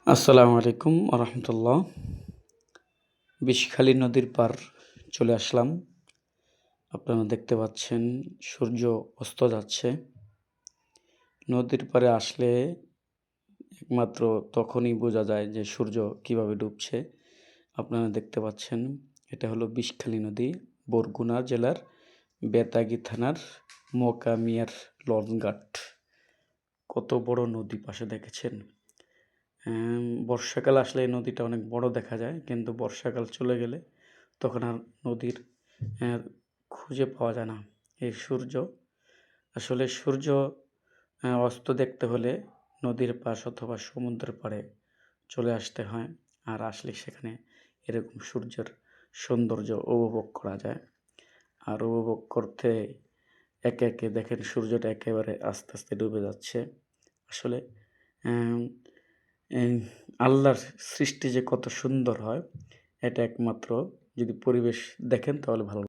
আসসালামু আলাইকুম রহমতুল্লাহ। বিষখালী নদীর পার চলে আসলাম। আপনারা দেখতে পাচ্ছেন সূর্য অস্ত যাচ্ছে। নদীর পাড়ে আসলে একমাত্র তখনই বোঝা যায় যে সূর্য কিভাবে ডুবছে। আপনারা দেখতে পাচ্ছেন এটা হলো বিষখালী নদী, বরগুনা জেলার বেতাগী থানার মোকামিয়ার লঞ্চঘাট। কত বড় নদী পাশে দেখেছেন। বর্ষাকাল আসলে এই নদীটা অনেক বড় দেখা যায়, কিন্তু বর্ষাকাল চলে গেলে তখন আর নদীর খুঁজে পাওয়া যায় না। এই সূর্য অস্ত দেখতে হলে নদীর পাশ অথবা সমুদ্রের পাড়ে চলে আসতে হয়। আর আসলে সেখানে এরকম সূর্যের সৌন্দর্য উপভোগ করা যায়। আর উপভোগ করতে একে একে দেখেন সূর্যটা একেবারে আস্তে আস্তে ডুবে যাচ্ছে। আসলে এই আল্লাহর সৃষ্টি যে কত সুন্দর হয়, এটা একমাত্র যদি পরিবেশ দেখেন তাহলে ভালো